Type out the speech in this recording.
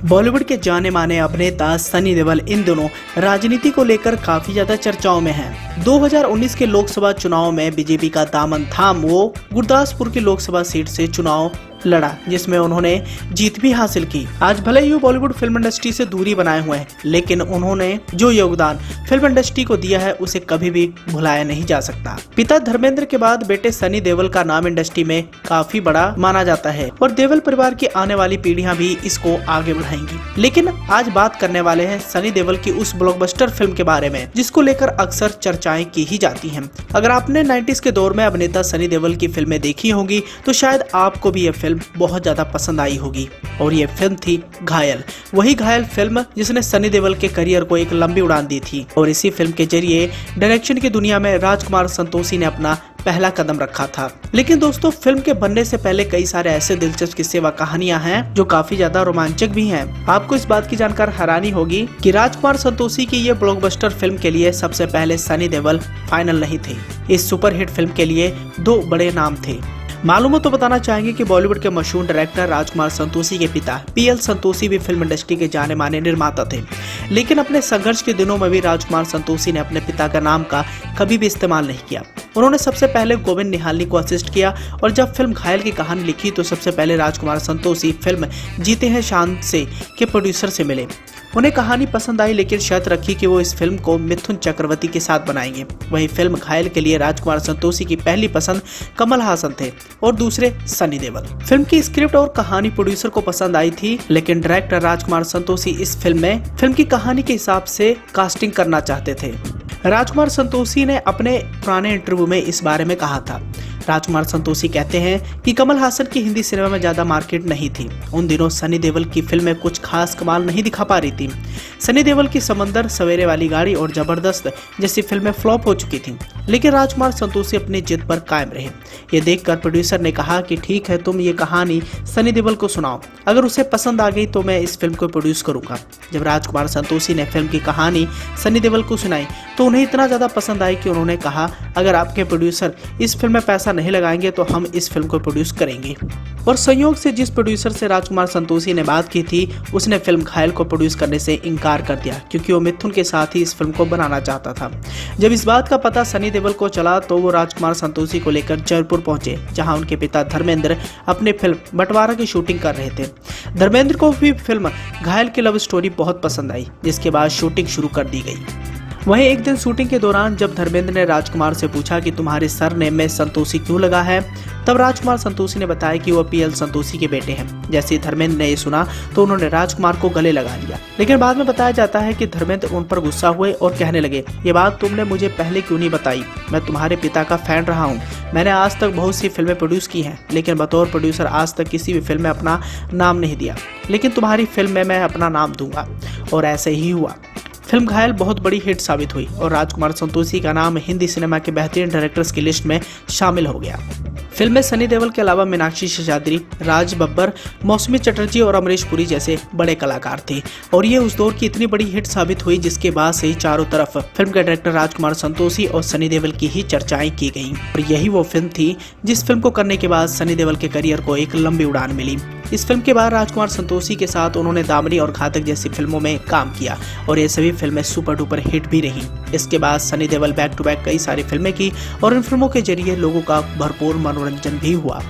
बॉलीवुड के जाने माने अभिनेता सनी देओल इन दिनों राजनीति को लेकर काफी ज्यादा चर्चाओं में हैं। 2019 के लोकसभा चुनाव में बीजेपी का दामन थाम वो गुरदासपुर की लोकसभा सीट से चुनाव लड़ा, जिसमें उन्होंने जीत भी हासिल की। आज भले ही वो बॉलीवुड फिल्म इंडस्ट्री से दूरी बनाए हुए हैं, लेकिन उन्होंने जो योगदान फिल्म इंडस्ट्री को दिया है उसे कभी भी भुलाया नहीं जा सकता। पिता धर्मेंद्र के बाद बेटे सनी देओल का नाम इंडस्ट्री में काफी बड़ा माना जाता है और देओल परिवार की आने वाली पीढ़ियां भी इसको आगे बढ़ाएंगी। लेकिन आज बात करने वाले हैं सनी देओल की उस ब्लॉकबस्टर फिल्म के बारे में जिसको लेकर अक्सर चर्चाएं की ही जाती हैं। अगर आपने 90s के दौर में अभिनेता सनी देओल की फिल्में देखी होंगी तो शायद आपको भी यह फिल्म बहुत ज्यादा पसंद आई होगी, और ये फिल्म थी घायल। वही घायल फिल्म जिसने सनी देओल के करियर को एक लंबी उड़ान दी थी, और इसी फिल्म के जरिए डायरेक्शन की दुनिया में राजकुमार संतोषी ने अपना पहला कदम रखा था। लेकिन दोस्तों, फिल्म के बनने से पहले कई सारे ऐसे दिलचस्प किस्से व कहानियां हैं जो काफी ज्यादा रोमांचक भी हैं। आपको इस बात की जानकर हैरानी होगी कि राजकुमार संतोषी की ये ब्लॉकबस्टर फिल्म के लिए सबसे पहले सनी देओल फाइनल नहीं थे। इस सुपरहिट फिल्म के लिए दो बड़े नाम थे। मालूम हो तो बताना चाहेंगे कि बॉलीवुड के मशहूर डायरेक्टर राजकुमार संतोषी के पिता पीएल संतोषी भी फिल्म इंडस्ट्री के जाने माने निर्माता थे, लेकिन अपने संघर्ष के दिनों में भी राजकुमार संतोषी ने अपने पिता का नाम का कभी भी इस्तेमाल नहीं किया। उन्होंने सबसे पहले गोविंद निहालनी को असिस्ट किया, और जब फिल्म घायल की कहानी लिखी तो सबसे पहले राजकुमार संतोषी फिल्म जीते हैं शान से के प्रोड्यूसर से मिले। उन्हें कहानी पसंद आई, लेकिन शर्त रखी कि वो इस फिल्म को मिथुन चक्रवर्ती के साथ बनाएंगे। वहीं फिल्म घायल के लिए राजकुमार संतोषी की पहली पसंद कमल हासन थे और दूसरे सनी देओल। फिल्म की स्क्रिप्ट और कहानी प्रोड्यूसर को पसंद आई थी, लेकिन डायरेक्टर राजकुमार संतोषी इस फिल्म में फिल्म की कहानी के हिसाब से कास्टिंग करना चाहते थे। राजकुमार संतोषी ने अपने पुराने इंटरव्यू में इस बारे में कहा था। राजकुमार संतोषी कहते हैं कि कमल हासन की हिंदी सिनेमा में ज्यादा मार्केट नहीं थी। उन दिनों सनी देओल की फिल्में कुछ खास कमाल नहीं दिखा पा रही थी। सनी देओल की समंदर, सवेरे वाली गाड़ी और जबरदस्त जैसी फिल्में फ्लॉप हो चुकी थी, लेकिन राजकुमार संतोषी अपनी जिद पर कायम रहे। ये देखकर प्रोड्यूसर ने कहा कि ठीक है, तुम ये कहानी सनी देओल को सुनाओ, अगर उसे पसंद आ गई तो मैं इस फिल्म को प्रोड्यूस करूंगा। जब राजकुमार संतोषी ने फिल्म की कहानी सनी देओल को सुनाई तो उन्हें इतना ज्यादा पसंद आई कि उन्होंने कहा, अगर आपके प्रोड्यूसर इस फिल्म में पैसा नहीं लगाएंगे तो हम इस फिल्म को प्रोड्यूस करेंगे। और संयोग से जिस प्रोड्यूसर से राजकुमार संतोषी ने बात की थी उसने फिल्म घायल को प्रोड्यूस करने से इनकार कर दिया, क्योंकि वो मिथुन के साथ ही इस फिल्म को बनाना चाहता था। जब इस बात का पता सनी देओल को चला तो वो राजकुमार संतोषी को लेकर जयपुर पहुंचे, जहां उनके पिता धर्मेंद्र अपनी फिल्म बंटवारा की शूटिंग कर रहे थे। धर्मेंद्र को भी फिल्म घायल की लव स्टोरी बहुत पसंद आई, जिसके बाद शूटिंग शुरू कर दी गई। वहीं एक दिन शूटिंग के दौरान जब धर्मेंद्र ने राजकुमार से पूछा कि तुम्हारे सरनेम में संतोषी क्यों लगा है, तब राजकुमार संतोषी ने बताया कि वो पीएल संतोषी के बेटे हैं। जैसे ही धर्मेंद्र ने ये सुना तो उन्होंने राजकुमार को गले लगा लिया, लेकिन बाद में बताया जाता है कि धर्मेंद्र उन पर गुस्सा हुए और कहने लगे, ये बात तुमने मुझे पहले क्यों नहीं बताई? मैं तुम्हारे पिता का फैन रहा हूँ। मैंने आज तक बहुत सी फिल्में प्रोड्यूस की हैं, लेकिन बतौर प्रोड्यूसर आज तक किसी भी फिल्म में अपना नाम नहीं दिया, लेकिन तुम्हारी फिल्म में मैं अपना नाम दूंगा। और ऐसे ही हुआ। फिल्म घायल बहुत बड़ी हिट साबित हुई और राजकुमार संतोषी का नाम हिंदी सिनेमा के बेहतरीन डायरेक्टर्स की लिस्ट में शामिल हो गया। फिल्म में सनी देओल के अलावा मीनाक्षी शेषाद्री, राज बब्बर, मौसमी चटर्जी और अमरीश पुरी जैसे बड़े कलाकार थे, और ये उस दौर की इतनी बड़ी हिट साबित हुई जिसके बाद से ही चारों तरफ फिल्म के डायरेक्टर राजकुमार संतोषी और सनी देओल की ही चर्चाएं की गईं। और यही वो फिल्म थी जिस फिल्म को करने के बाद सनी देओल के करियर को एक लंबी उड़ान मिली। इस फिल्म के बाद राजकुमार संतोषी के साथ उन्होंने दामनी और घातक जैसी फिल्मों में काम किया, और ये सभी फिल्में सुपर डुपर हिट भी रही। इसके बाद Sunny Deol back to back कई सारी फिल्में की और इन फिल्मों के जरिए लोगों का भरपूर मनोरंजन भी हुआ।